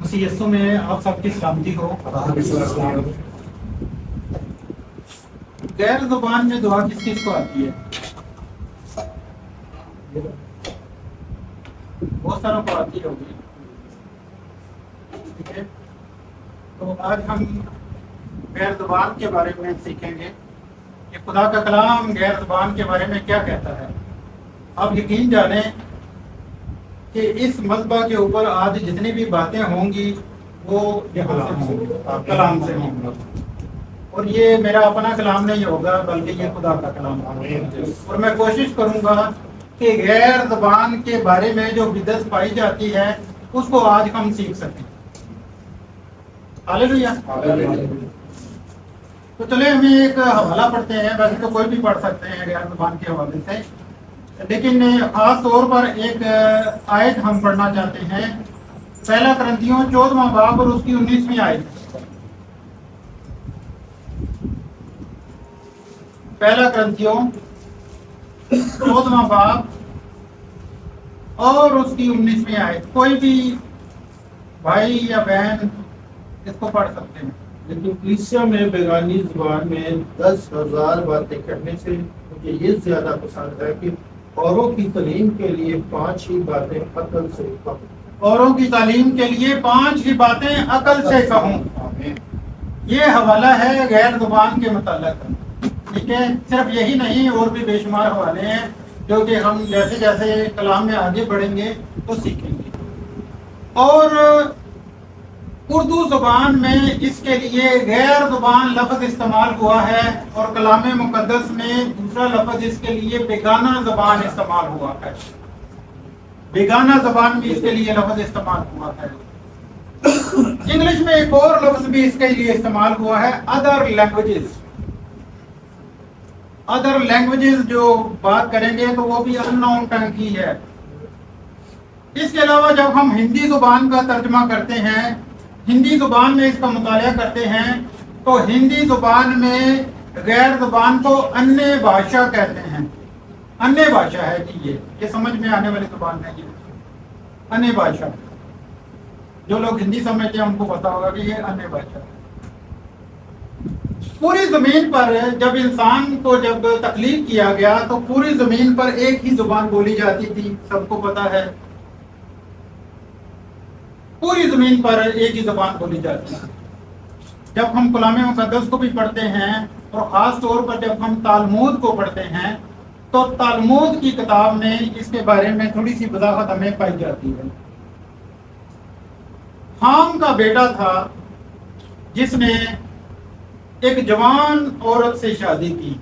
مسیح یسوع میں آپ سب کی سلامتی ہو۔ غیر زبان میں دعا کس کس کو آتی ہے؟ بہت ساروں کو آتی ہوگی، ٹھیک ہے۔ تو آج ہم غیر زبان کے بارے میں سیکھیں گے کہ خدا کا کلام غیر زبان کے بارے میں کیا کہتا ہے۔ آپ یقین جانیں کہ اس مذبح کے اوپر آج جتنی بھی باتیں ہوں گی وہ کلام سے ہوں گی، اور یہ میرا اپنا کلام نہیں ہوگا بلکہ یہ خدا کا کلام ہوگا۔ اور میں کوشش کروں گا کہ غیر زبان کے بارے میں جو بدعت پائی جاتی ہے اس کو آج ہم سیکھ سکیں۔ ہاللیلویا۔ تو چلے ہم ایک حوالہ پڑھتے ہیں، ویسے تو کوئی بھی پڑھ سکتے ہیں غیر زبان کے حوالے سے، لیکن خاص طور پر ایک آیت ہم پڑھنا چاہتے ہیں، پہلا کرنتھیوں 14واں باب اور اس کی 19ویں آیت۔ پہلا کرنتھیوں 14واں باب اور اس کی 19ویں آیت۔ کوئی بھی بھائی یا بہن اس کو پڑھ سکتے ہیں۔ لیکن کلیسیا میں بیگانی زبان میں 10,000 باتیں کرنے سے مجھے یہ زیادہ پسند ہے کہ اوروں کی تعلیم کے لیے 5 ہی باتیں عقل سے کہوں۔ اوروں کی تعلیم کے لیے 5 ہی باتیں عقل سے کہوں۔ یہ حوالہ ہے غیر زبان کے متعلق، ٹھیک ہے۔ صرف یہی نہیں، اور بھی بے شمار حوالے ہیں جو کہ ہم جیسے جیسے کلام میں آگے بڑھیں گے تو سیکھیں گے۔ اور اردو زبان میں اس کے لیے غیر زبان لفظ استعمال ہوا ہے، اور کلام مقدس میں دوسرا لفظ اس کے لیے بیگانہ زبان استعمال ہوا ہے۔ بیگانہ زبان بھی اس کے لیے لفظ استعمال ہوا ہے۔ انگلش میں ایک اور لفظ بھی اس کے لیے استعمال ہوا ہے، ادر لینگویجز۔ ادر لینگویجز جو بات کریں گے تو وہ بھی ان نون ٹنگ کی ہے۔ اس کے علاوہ جب ہم ہندی زبان کا ترجمہ کرتے ہیں، ہندی زبان میں اس کا مطالعہ کرتے ہیں، تو ہندی زبان میں غیر زبان کو انیہ بھاشا کہتے ہیں۔ انیہ بھاشا ہے جی، یہ سمجھ میں آنے والی زبان نہیں ہے، انیہ بھاشا۔ جو لوگ ہندی سمجھتے ہیں ان کو پتا ہوگا کہ یہ انیہ بھاشا ہے۔ پوری زمین پر جب انسان کو جب تخلیق کیا گیا تو پوری زمین پر ایک ہی زبان بولی جاتی تھی، سب کو پتا ہے۔ پوری زمین پر ایک ہی زبان بولی جاتی ہے۔ جب ہم کلام مقدس کو بھی پڑھتے ہیں، اور خاص طور پر جب ہم تالمود کو پڑھتے ہیں، تو تالمود کی کتاب میں اس کے بارے میں تھوڑی سی وضاحت ہمیں پائی جاتی ہے۔ حام کا بیٹا تھا جس نے ایک جوان عورت سے شادی کی،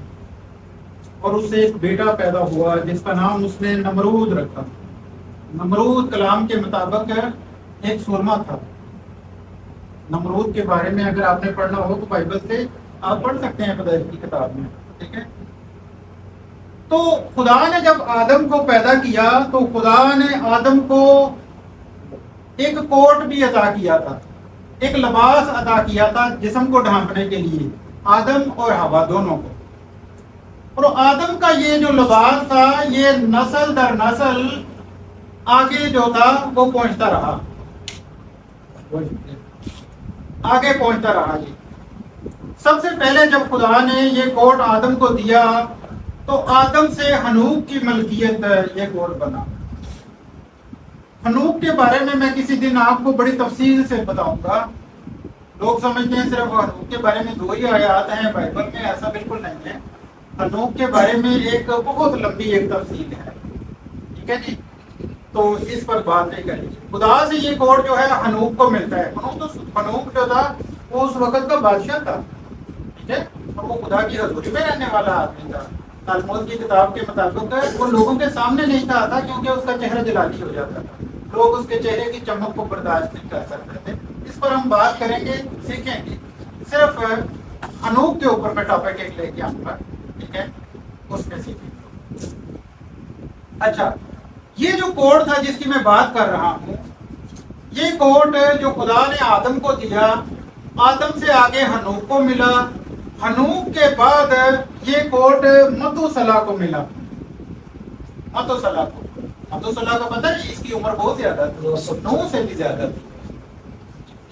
اور اس سے ایک بیٹا پیدا ہوا جس کا نام اس نے نمرود رکھا۔ نمرود کلام کے مطابق ایک سورما تھا۔ نمرود کے بارے میں اگر آپ نے پڑھنا ہو تو بائبل سے آپ پڑھ سکتے ہیں پیدائش کی کتاب میں، ٹھیک ہے۔ تو خدا نے جب آدم کو پیدا کیا تو خدا نے آدم کو ایک کوٹ بھی عطا کیا تھا، ایک لباس عطا کیا تھا جسم کو ڈھانپنے کے لیے، آدم اور حوا دونوں کو۔ اور آدم کا یہ جو لباس تھا یہ نسل در نسل آگے جو تھا وہ پہنچتا رہا، آگے پہنچتا رہا۔ یہ سب سے پہلے جب خدا نے یہ کوٹ آدم کو دیا تو آدم سے حنوک کی ملکیت یہ کوٹ بنا۔ حنوک کے بارے میں کسی دن آپ کو بڑی تفصیل سے بتاؤں گا۔ لوگ سمجھتے ہیں صرف حنوک کے بارے میں 2 ہی آیات ہیں بائبل میں، ایسا بالکل نہیں ہے۔ حنوک کے بارے میں ایک بہت لمبی ایک تفصیل ہے، ٹھیک ہے جی۔ تو اس پر بات نہیں کریں گے۔ خدا سے یہ کوڈ جو ہے حنوک کو ملتا ہے۔ حنوک جو تھا وہ اس وقت کا بادشاہ تھا، ٹھیک ہے، اور وہ خدا کی حضوری میں رہنے والا آدمی تھا۔ تالمود کی کتاب کے مطابق وہ لوگوں کے سامنے نہیں کہا تھا کیونکہ اس کا چہرہ جلالی ہو جاتا تھا، لوگ اس کے چہرے کی چمک کو برداشت نہیں کر سکتے تھے۔ اس پر ہم بات کریں گے، سیکھیں گے۔ صرف حنوک کے اوپر میں ٹاپک ایک لے کے آؤں گا، ٹھیک ہے، اس میں سیکھیں گے۔ اچھا، یہ جو کوڈ تھا جس کی میں بات کر رہا ہوں، یہ کوڈ جو خدا نے آدم کو دیا، آدم سے آگے حنوک کو ملا، حنوک کے بعد یہ کوڈ متوسلا کو ملا۔ متوسلا کو، متوسلا کا پتہ نہیں، اس کی عمر بہت زیادہ تھی، 9 سے بھی زیادہ تھی۔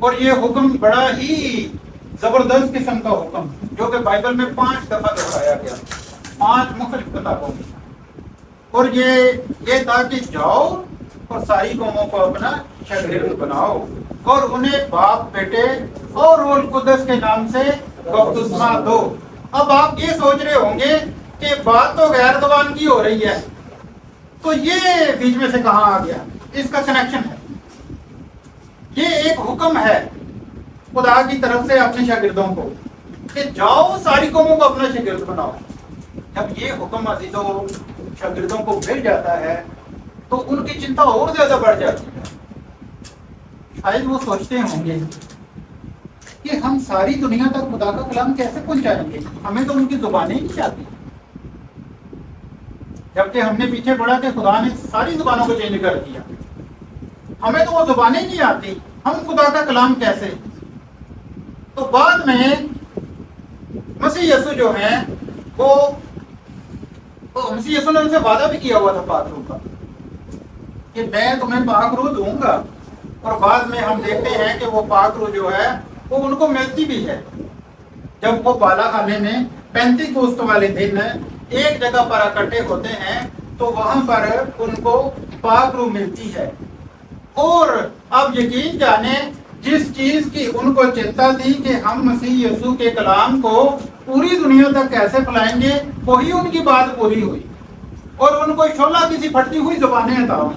اور یہ حکم بڑا ہی زبردست قسم کا حکم جو کہ بائبل میں 5 دفعہ دکھایا گیا 5 مختلف کتابوں میں. اور یہ تھا کہ جاؤ اور ساری قوموں کو اپنا شاگرد بناؤ اور انہیں باپ بیٹے اور روح القدس کے نام سے بپتسمہ دو. اب آپ یہ سوچ رہے ہوں گے کہ بات تو غیر زبان کی ہو رہی ہے تو یہ بیچ میں سے کہاں آ گیا؟ اس کا کنیکشن ہے. یہ ایک حکم ہے خدا کی طرف سے اپنے شاگردوں کو کہ جاؤ ساری قوموں کو اپنا شاگرد بناؤ. جب یہ حکم عزیزوں شاگردوں کو مل جاتا ہے تو ان کی چنتا اور زیادہ بڑھ جاتی ہے. شاید وہ سوچتے ہوں گے کہ ہم ساری دنیا تک خدا کا کلام کیسے پہنچائیں گے، ہمیں تو ان کی زبانیں ہی نہیں آتی. جبکہ ہم نے پیچھے پڑھا کہ خدا نے ساری زبانوں کو چینج کر دیا، ہمیں تو وہ زبانیں نہیں آتی، ہم خدا کا کلام کیسے؟ تو بعد میں مسیح یسوع جو ہیں وہ مسیح یسوع نے ان سے وعدہ بھی کیا ہوا تھا پاک روح کا کہ میں تمہیں پاک روح دوں گا. اور بعد میں ہم دیکھتے ہیں کہ وہ پاک روح جو ہے وہ ان کو ملتی بھی ہے. جب وہ بالا خانے میں 35 کوست والے دن ایک جگہ پر اکٹھے ہوتے ہیں تو وہاں پر ان کو پاک روح ملتی ہے. اور اب یقین جانے جس چیز کی ان کو چنتا تھی کہ ہم مسیح یسوع کے کلام کو پوری دنیا تک کیسے پھیلائیں گے، وہی ان کی بات پوری ہوئی اور ان کو شعلہ کسی پھٹتی ہوئی زبانیں عطا ہوئی.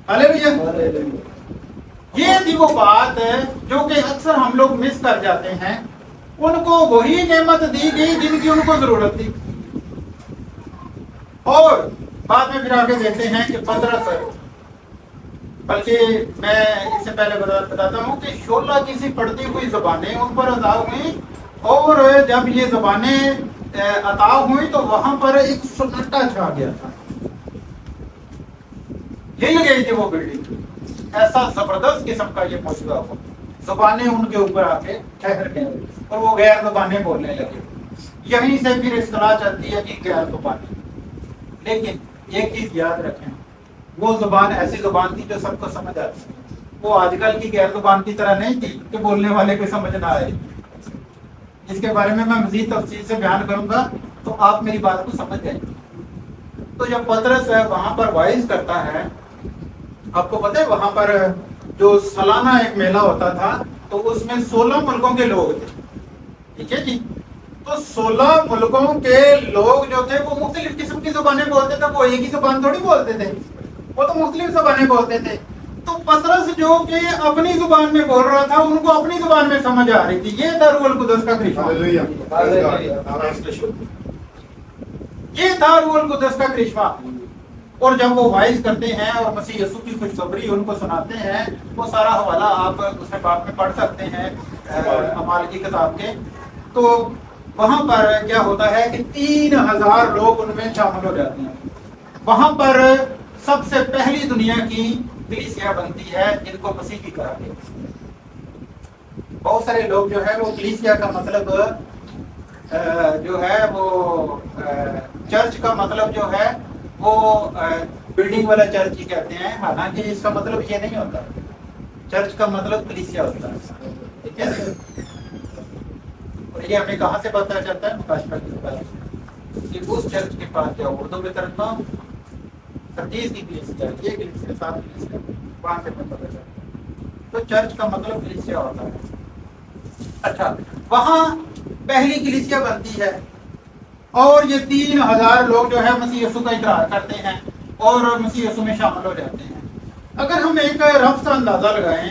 ہاللیلویہ. یہ تھی وہ بات جو کہ اکثر ہم لوگ مس کر جاتے ہیں. ان کو وہی نعمت دی گئی جن کی ان کو ضرورت تھی. اور بعد میں پھر آگے دیکھتے ہیں کہ پطرس، بلکہ میں اس سے پہلے بتاتا ہوں کہ شعلہ کسی پڑتی ہوئی زبانیں ان پر عطا ہوئی. اور جب یہ زبانیں عطا ہوئی تو وہاں پر ایک سناٹا چھا گیا تھا، ہل گئی تھی وہ بلڈنگ. ایسا زبردست قسم کا یہ معجزہ ہوا، زبانیں ان کے اوپر آ کے ٹھہر گئیں اور وہ غیر زبانیں بولنے لگے. یہیں سے پھر اصطلاح چلتی ہے کہ غیر زبانیں. لیکن ایک چیز یاد رکھیں، وہ زبان ایسی زبان تھی جو سب کو سمجھ آتی ہے. وہ آج کل کی غیر زبان کی طرح نہیں تھی کہ بولنے والے کو سمجھ نہ آئے. اس کے بارے میں مزید تفصیل سے بیان کروں گا تو آپ میری بات کو سمجھ جائیں گے. تو جب پطرس وہاں پر وائز کرتا ہے، آپ کو پتہ ہے وہاں پر جو سالانہ ایک میلہ ہوتا تھا تو اس میں 16 ملکوں کے لوگ تھے. ٹھیک ہے جی. تو 16 ملکوں کے لوگ جو تھے وہ مختلف قسم کی زبانیں بولتے تھے. وہ ایک ہی زبان تھوڑی بولتے تھے، وہ تو مختلف زبانیں بولتے تھے. تو پطرس جو کہ اپنی زبان میں بول رہا تھا ان کو اپنی زبان میں سمجھ آ رہی تھی. یہ تھا روح القدس کا کرشمہ. یہ تھا روح القدس کا کرشمہ. اور جب وہ وائز کرتے ہیں اور مسیح یسوع کی خوشخبری ان کو سناتے ہیں، وہ سارا حوالہ آپ دوسرے باب میں پڑھ سکتے ہیں اعمال کی کتاب کے. تو وہاں پر کیا ہوتا ہے کہ 3000 لوگ ان میں شامل ہو جاتے ہیں. وہاں پر سب سے پہلی دنیا کی کلیسیا بنتی ہے جن کو مسیح کی کہا گیا. بہت سارے لوگ جو ہے وہ کلیسیا کا مطلب جو ہے وہ چرچ کا مطلب جو ہے وہ بلڈنگ والا چرچ ہی کہتے ہیں. حالانکہ اس کا مطلب یہ نہیں ہوتا. چرچ کا مطلب کلیسیا ہوتا ہے. ٹھیک ہے. اور یہ ہمیں کہاں سے پتہ چلتا ہے؟ مکاشفہ کی کتاب کہ اس چرچ کے پاس جاؤ. اردو میں ترجمہ سردیس کی کلیسیا، یہ کلیسیا 7 کلیسیا، وہاں سے پتہ چلتا ہے. تو چرچ کا مطلب کلیسیا ہوتا ہے. اچھا، وہاں پہلی کلیسیا بنتی ہے اور یہ 3000 لوگ جو ہے مسیح یسوع کا اقرار کرتے ہیں اور مسیح یسوع میں شامل ہو جاتے ہیں. اگر ہم ایک رف سا اندازہ لگائیں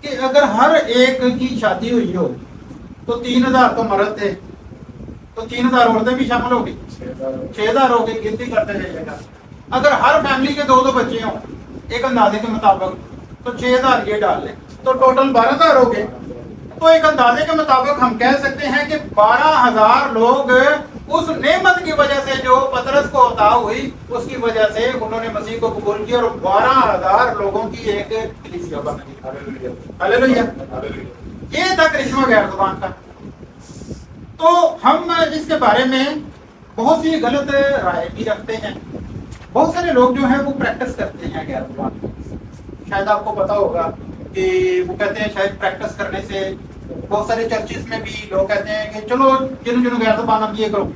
کہ اگر ہر ایک کی شادی ہوئی ہو تو 3000 تو مرد تھے، تو 3000 عورتیں بھی شامل ہو گئی، 6000 ہو گئی. گنتی کرتے جائیے گا. اگر ہر فیملی کے 2 بچے ہوں ایک اندازے کے مطابق تو 6000 یہ ڈال لیں تو ٹوٹل 12000 ہو گئے. تو ایک اندازے کے مطابق ہم کہہ سکتے ہیں کہ 12000 لوگ اس نعمت کی وجہ سے جو پطرس کو عطا ہوئی اس کی وجہ سے انہوں نے مسیح کو قبول کیا اور 12000 لوگوں کی ایک کلیسیا بن گئی. ہاللیلویہ. یہ تھا کرشمہ غیر زبان کا. تو ہم اس کے بارے میں بہت سی غلط رائے بھی رکھتے ہیں. بہت سارے لوگ جو ہیں وہ پریکٹس کرتے ہیں غیر زبان. شاید آپ کو پتا ہوگا کہ وہ کہتے ہیں شاید پریکٹس کرنے سے بہت سارے چرچز میں بھی لوگ کہتے ہیں کہ چلو جنہوں غیر زبان آتی ہے کرو،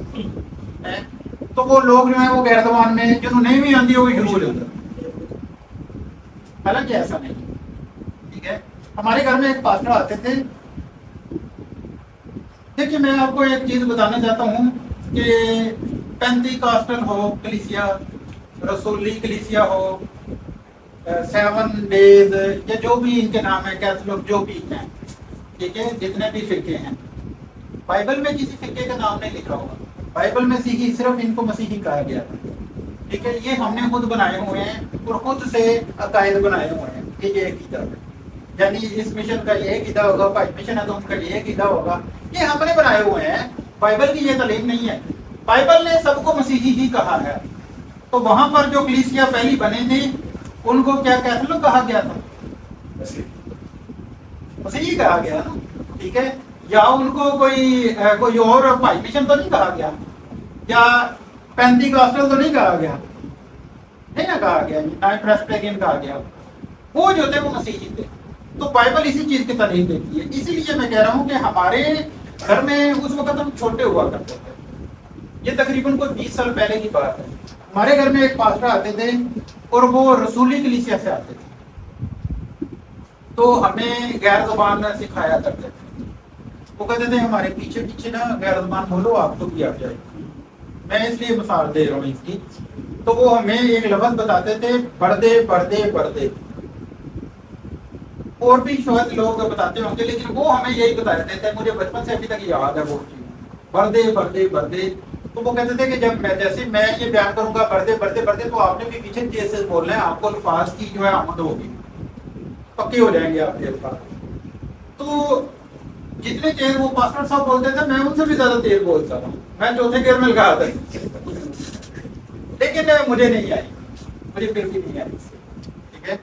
تو وہ لوگ جو ہیں وہ غیر زبان میں جنہوں نہیں بھی آتی ہے وہ شروع ہو جاتا ہے، حالانکہ ایسا نہیں، ٹھیک ہے۔ ہمارے گھر میں ایک پاسٹر آتے تھے، دیکھیے میں آپ کو ایک چیز بتانا چاہتا ہوں کہ پینتی کاسٹل ہو کلیسیا، رسولی کلیسیا ہو، 7 ڈیز یا جو بھی ان کے نام ہے، کیتھولک جو بھی ہیں، ٹھیک ہے، جتنے بھی فرقے ہیں، بائبل میں کسی فرقے کا نام نہیں لکھا ہوگا، بائبل میں صرف ان کو مسیحی کہا گیا تھا، ٹھیک ہے۔ یہ ہم نے خود بنائے ہوئے ہیں اور خود سے عقائد بنائے ہوئے ہیں کہ یہ عقیدہ ہے، یعنی اس مشن کا یہ عقیدہ ہوگا، بھائی مشن ہے تو ان کا یہ عقیدہ ہوگا، یہ ہم نے بنائے ہوئے ہیں، بائبل کی یہ تعلیم نہیں ہے۔ بائبل نے سب کو مسیحی ہی کہا ہے، تو وہاں پر جو کلیسیا پہلی بنی تھی ان کو کیا کیتھولک کہا گیا تھا؟ مسیحی کہا گیا نا، ٹھیک ہے، یا ان کو کوئی اور بھائی مشن تو نہیں کہا گیا، یا پینتی کاسٹل تو نہیں کہا گیا، نہیں نہ کہا گیا، نہ پریسبیٹرین کہا گیا، وہ جو تھے وہ مسیحی تھے۔ تو بائبل اسی چیز کی تعلیم دیتی ہے، اسی لیے میں کہہ رہا ہوں کہ ہمارے گھر میں اس وقت ہم چھوٹے ہوا کرتے تھے، یہ تقریباً کوئی 20 سال پہلے کی بات ہے، ہمارے گھر میں ایک پاسٹر آتے تھے اور وہ رسولی کلیسیا سے آتے تھے، تو ہمیں غیر زبان سکھایا کرتے تھے، وہ کہتے تھے ہمارے پیچھے پیچھے نا غیر زبان بولو آپ کو بھی آ جائے گی، میں اس لیے مثال دے رہا ہوں اس کی۔ تو وہ ہمیں ایک لفظ بتاتے تھے، بردے بردے بردے، اور بھی شاید لوگ بتاتے ہوں گے، لیکن وہ ہمیں یہی بتا دیتے تھے، مجھے بچپن سے ابھی تک یاد ہے وہ چیز، بردے بردے بردے۔ تو وہ کہتے تھے کہ جب جیسے میں یہ بیان کروں گا بردے بردے بردے، تو آپ نے بھی پیچھے تیز سے بولنا ہے، آپ کو الفاظ کی جو ہے آمد ہوگی، پکے ہو جائیں گے آپ کے الفاظ۔ تو جتنے تیز وہ پاسٹر صاحب بولتے تھے میں ان سے بھی زیادہ تیز بولتا تھا، میں چوتھے گیئر میں لگا تھا، لیکن مجھے نہیں آئی، مجھے پھر بھی نہیں آئی، ٹھیک ہے۔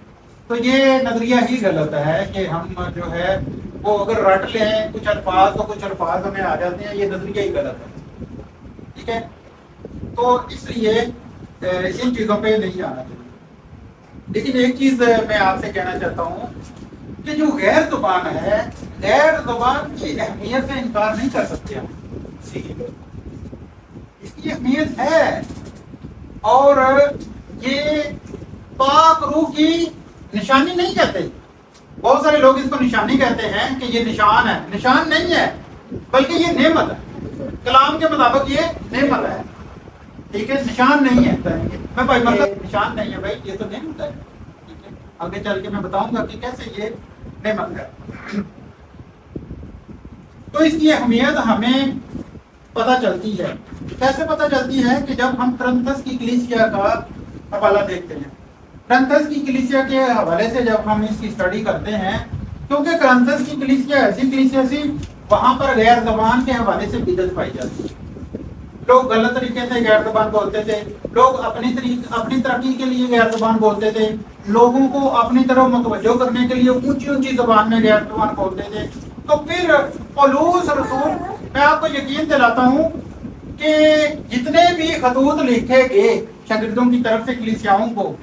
تو یہ نظریہ ہی غلط ہے کہ ہم جو ہے وہ اگر رٹ لیں کچھ الفاظ تو کچھ الفاظ ہمیں آ جاتے ہیں، یہ نظریہ ہی غلط ہے، ٹھیک ہے۔ تو اس لیے ان چیزوں پہ نہیں آنا چاہیے۔ لیکن ایک چیز میں آپ سے کہنا چاہتا ہوں کہ جو غیر زبان ہے، غیر زبان کی اہمیت سے انکار نہیں کر سکتے ہم، اس کی اہمیت ہے، اور یہ پاک روح کی نشانی نہیں کہتے، بہت سارے لوگ اس کو نشانی کہتے ہیں کہ یہ نشان ہے، نشان نہیں ہے بلکہ یہ نعمت ہے، کلام کے مطابق یہ نعمت ہے، ٹھیک ہے، نشان نہیں ہے۔ میں بھائی مطلب نشان نہیں ہے بھائی، یہ تو نعمت ہے، ٹھیک ہے، آگے چل کے میں بتاؤں گا کہ کیسے یہ نعمت ہے۔ تو اس کی اہمیت ہمیں پتہ چلتی ہے، کیسے پتہ چلتی ہے کہ جب ہم کرنتھس کی کلیسیا کا حوالہ دیکھتے ہیں، کرنتھس کی کلیسیا کے حوالے سے جب ہم اس کی اسٹڈی کرتے ہیں، کیونکہ کرنتھس کی کلیسیا ایسی کلیسیا تھی وہاں پر غیر زبان کے حوالے سے بدعت پائی جاتی ہے، لوگ غلط طریقے سے غیر زبان بولتے تھے، لوگ اپنی ترقی کے لیے غیر زبان بولتے تھے، لوگوں کو اپنی طرف متوجہ کرنے کے لیے اونچی اونچی زبان میں غیر زبان بولتے تھے۔ تو پھر پولس رسول، میں آپ کو یقین دلاتا ہوں کہ جتنے بھی خطوط لکھے گئے شاگردوں کی طرف سے کلیسیاؤں کو،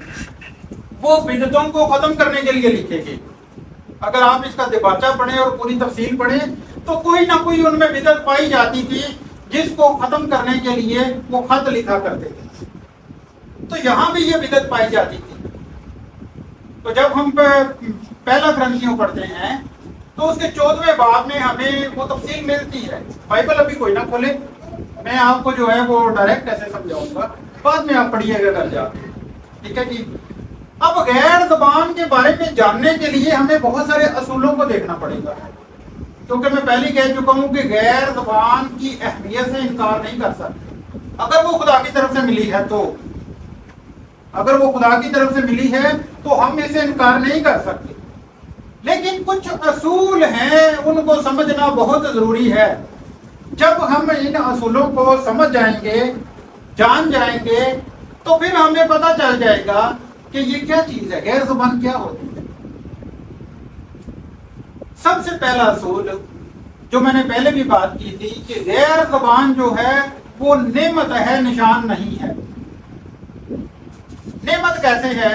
وہ بدعتوں کو ختم کرنے کے لیے لکھے گئے۔ اگر آپ اس کا دباچہ پڑھیں اور پوری تفصیل پڑھیں تو کوئی نہ کوئی ان میں بدعت پائی جاتی تھی جس کو ختم کرنے کے لیے وہ خط لکھا کرتے تھے۔ تو یہاں بھی یہ بدعت پائی جاتی تھی۔ تو جب ہم پہلا کرنتھیوں پڑھتے ہیں تو اس کے 14ویں باب میں ہمیں وہ تفصیل ملتی ہے۔ بائبل ابھی کوئی نہ کھولے، میں آپ کو جو ہے وہ ڈائریکٹ ایسے سمجھاؤں گا، بعد میں آپ پڑھیے گا گھر جا کے، ٹھیک ہے جی۔ اب غیر زبان کے بارے میں جاننے کے لیے ہمیں بہت سارے اصولوں کو دیکھنا پڑے گا، کیونکہ میں پہلے کہہ چکا ہوں کہ غیر زبان کی اہمیت سے انکار نہیں کر سکتے، اگر وہ خدا کی طرف سے ملی ہے تو، اگر وہ خدا کی طرف سے ملی ہے تو ہم اسے انکار نہیں کر سکتے۔ لیکن کچھ اصول ہیں، ان کو سمجھنا بہت ضروری ہے۔ جب ہم ان اصولوں کو سمجھ جائیں گے، جان جائیں گے، تو پھر ہمیں پتہ چل جائے گا کہ یہ کیا چیز ہے، غیر زبان کیا ہوتی ہے۔ سب سے پہلا اصول جو میں نے پہلے بھی بات کی تھی کہ غیر زبان جو ہے وہ نعمت ہے، نشان نہیں ہے۔ نعمت کیسے ہے؟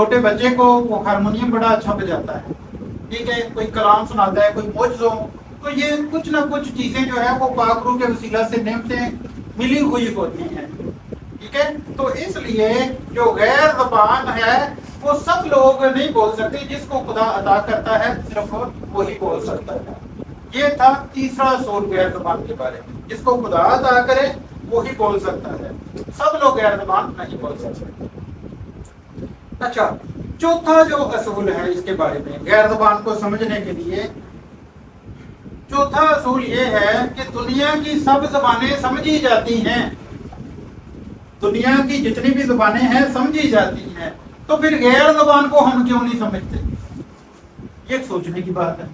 چھوٹے بچے کو وہ ہارمونیم بڑا اچھا بجاتا ہے، ٹھیک ہے، کوئی کلام سناتا ہے، کوئی معجزوں، تو یہ کچھ نہ کچھ چیزیں جو ہے وہ پاک روح کے وسیلہ سے نعمتیں ملی ہوئی ہوتی ہیں، ٹھیک ہے۔ تو اس لیے جو غیر زبان ہے وہ سب لوگ نہیں بول سکتے، جس کو خدا عطا کرتا ہے صرف وہی بول سکتا ہے۔ یہ تھا تیسرا اصول غیر زبان کے بارے میں، جس کو خدا عطا کرے وہی بول سکتا ہے، سب لوگ غیر زبان نہیں بول سکتے۔ اچھا، چوتھا جو اصول ہے اس کے بارے میں غیر زبان کو سمجھنے کے لیے، چوتھا اصول یہ ہے کہ دنیا کی سب زبانیں سمجھی جاتی ہیں، دنیا کی جتنی بھی زبانیں ہیں سمجھی جاتی ہیں، تو پھر غیر زبان کو ہم کیوں نہیں سمجھتے؟ یہ سوچنے کی بات ہے۔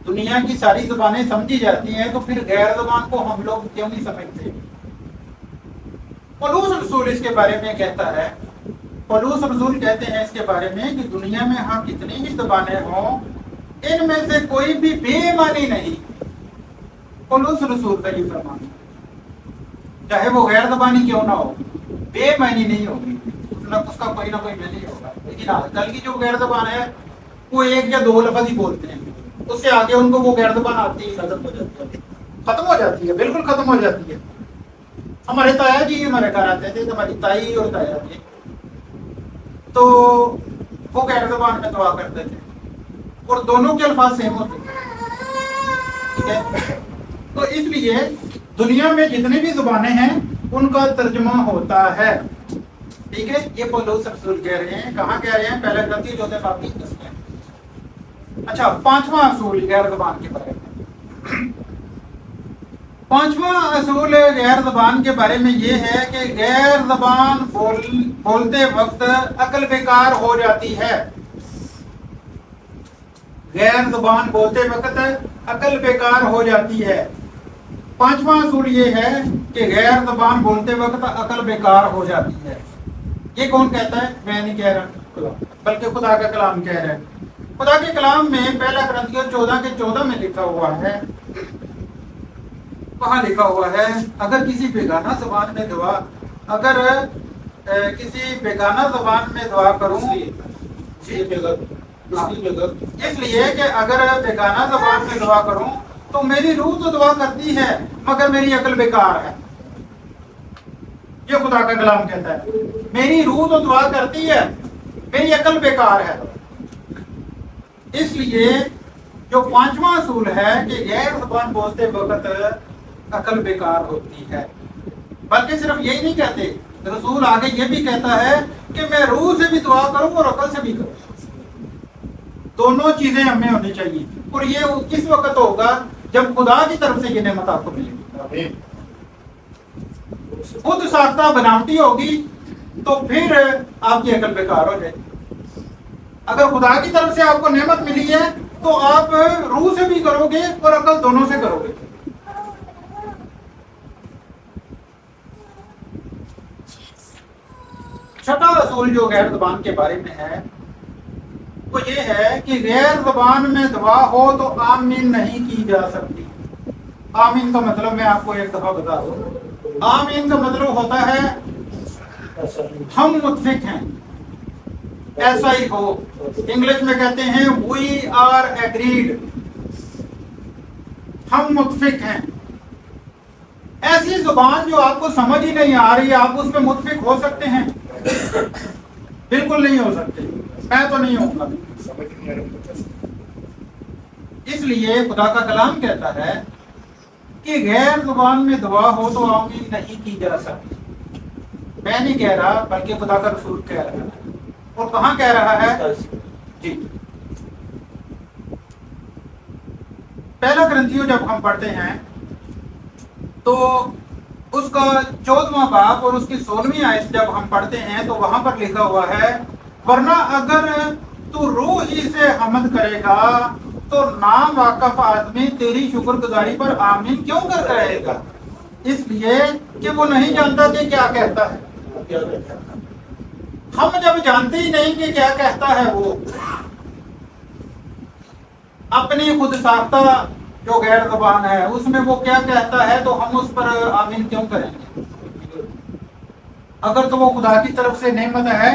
دنیا کی ساری زبانیں سمجھی جاتی ہیں تو پھر غیر زبان کو ہم لوگ کیوں نہیں سمجھتے؟ پولس رسول اس کے بارے میں کہتا ہے، پولس رسول کہتے ہیں اس کے بارے میں کہ دنیا میں ہاں کتنی بھی زبانیں ہوں، ان میں سے کوئی بھی بے معنی نہیں۔ پولس رسول کا یہ فرمان ہے، چاہے وہ غیر زبانی کیوں نہ ہو، بے معنی نہیں ہوگی، اس کا کوئی نہ کوئی معنی ہوگا۔ لیکن آج کل کی جو غیر زبان ہے وہ ایک یا دو لفظ ہی بولتے ہیں، اس سے آگے ان کو وہ غیر زبان آتی ہے، ختم ہو جاتی ہے، بالکل ختم ہو جاتی ہے۔ ہمارے تایا جی ہمارے گھر آتے تھے، ہماری تائی اور تایا جی، تو وہ غیر زبان میں دعا کرتے تھے اور دونوں کے الفاظ سیم ہوتے تھے، ٹھیک ہے۔ تو اس لیے دنیا میں جتنی بھی زبانیں ہیں ان کا ترجمہ ہوتا ہے، ٹھیک ہے۔ یہ پولس رسول کہہ رہے ہیں، کہاں کہہ رہے ہیں؟ پہلا کرنتھی چوتھے باب کی 10 میں۔ اچھا، پانچواں اصول غیر زبان کے بارے میں، پانچواں اصول غیر زبان کے بارے میں یہ ہے کہ غیر زبان بولتے وقت عقل بیکار ہو جاتی ہے۔ غیر زبان بولتے وقت عقل بیکار ہو جاتی ہے۔ پانچواں اصول یہ ہے کہ غیر زبان بولتے وقت عقل بیکار ہو جاتی ہے۔ یہ کون کہتا ہے؟ میں نہیں کہہ رہا، بلکہ خدا کا کلام کہہ رہا ہے۔ خدا کے کلام میں پہلا کرنتھیوں 14:14 میں لکھا ہوا ہے، وہاں لکھا ہوا ہے، اگر کسی بیگانہ زبان میں دعا، اگر کسی بیگانہ زبان میں دعا کروں، اس لیے کہ اگر بیگانہ زبان میں دعا کروں تو میری روح تو دعا کرتی ہے مگر میری عقل بیکار ہے۔ یہ خدا کا کلام کہتا ہے، میری روح تو دعا کرتی ہے، میری عقل بیکار ہے۔ اس لیے جو پانچواں اصول ہے کہ غیر زبان بولتے وقت عقل بیکار ہوتی ہے، بلکہ صرف یہی نہیں کہتے، رسول آگے یہ بھی کہتا ہے کہ میں روح سے بھی دعا کروں اور عقل سے بھی کروں، دونوں چیزیں ہمیں ہونی چاہیے۔ اور یہ کس وقت ہوگا؟ جب خدا کی طرف سے یہ نعمت آپ کو ملے گی۔ خود ساختہ بناوٹی ہوگی تو پھر آپ کی عقل بیکار ہو جائے گی۔ اگر خدا کی طرف سے آپ کو نعمت ملی ہے تو آپ روح سے بھی کرو گے اور عقل دونوں سے کرو گے۔ چھٹا اصول جو غیر زبان کے بارے میں ہے وہ یہ ہے کہ غیر زبان میں دعا ہو تو آمین نہیں کی جا سکتی۔ آمین کا مطلب میں آپ کو ایک دفعہ بتا دوں، آمین کا مطلب ہوتا ہے ہم متفق ہیں، ایسا ہی ہو۔ انگلش میں کہتے ہیں وی آر ایگریڈ، ہم متفق ہیں۔ ایسی زبان جو آپ کو سمجھ ہی نہیں آ رہی، آپ اس پہ متفق ہو سکتے ہیں؟ بالکل نہیں ہو سکتے، میں تو نہیں ہوں گا۔ اس لیے خدا کا کلام کہتا ہے کہ غیر زبان میں دعا ہو تو آمین نہیں کی جا سکتی۔ میں نہیں کہہ رہا بلکہ خدا کا رسول کہہ رہا ہے۔ اور کہاں کہہ رہا ہے؟ جی، پہلا کرنتھیوں جب ہم پڑھتے ہیں تو اس کا 14واں باب اور اس کی 16ویں آیت جب ہم پڑھتے ہیں تو وہاں پر لکھا ہوا ہے، ورنہ اگر تو روح ہی سے حمد کرے گا تو ناواقف آدمی تیری شکر گزاری پر آمین کیوں کرتا رہے گا؟ اس لیے کہ وہ نہیں جانتا کہ کیا کہتا ہے۔ ہم جب جانتے ہی نہیں کہ کیا کہتا ہے وہ، اپنی خود ساختہ جو غیر زبان ہے اس میں وہ کیا کہتا ہے تو ہم اس پر آمین کیوں کریں گے؟ اگر تو وہ خدا کی طرف سے نعمت ہے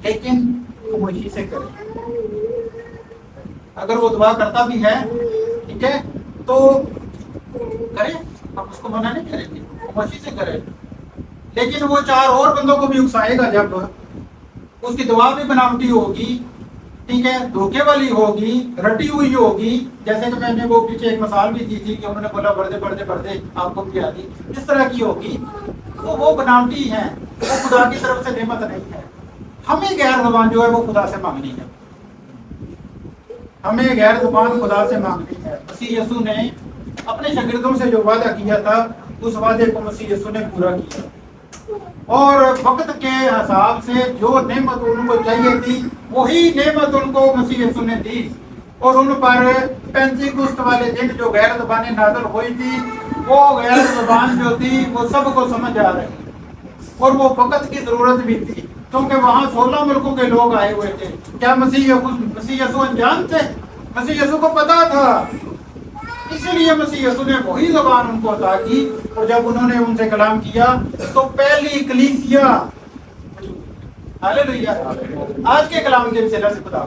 لیکن خاموشی سے کریں. اگر وہ دعا کرتا بھی ہے ٹھیک ہے تو کرے, ہم اس کو منع نہیں کریں گے, خاموشی سے کرے. لیکن وہ 4 اور بندوں کو بھی اکسائے گا جب اس کی دعا بھی بناوٹی ہوگی, ٹھیک ہے, دھوکے والی ہوگی, رٹی ہوئی ہوگی. جیسے کہ میں نے وہ پیچھے ایک مثال بھی دی تھی کہ انہوں نے بولا بڑھتے آپ کو کیا دی, اس طرح کی ہوگی. تو وہ بناوٹی ہیں, وہ خدا کی طرف سے نعمت نہیں ہے. ہمیں غیر زبان جو ہے وہ خدا سے مانگنی ہے, ہمیں غیر زبان خدا سے مانگنی ہے. مسیح یسوع نے اپنے شاگردوں سے جو وعدہ کیا تھا اس وعدے کو مسیح یسوع نے پورا کیا, اور وقت کے حساب سے جو نعمت ان کو چاہیے تھی وہی نعمت ان کو مسیح یسوع نے دی. اور ان پر پینتیکست والے دن جو غیر زبانیں نازل ہوئی تھی, وہ غیر زبان جو تھی وہ سب کو سمجھ آ رہی, اور وہ وقت کی ضرورت بھی تھی کیونکہ وہاں 16 ملکوں کے لوگ آئے ہوئے تھے. کیا مسیح یسوع انجان تھے؟ مسیح یسوع کو پتا تھا, اسی لیے مسیح یسوع نے وہی زبان ان کو عطا کی. اور جب انہوں نے ان سے کلام کیا تو پہلی کلیسیا, ہاللیلویا. آج کے کلام کے رسالہ سے خدا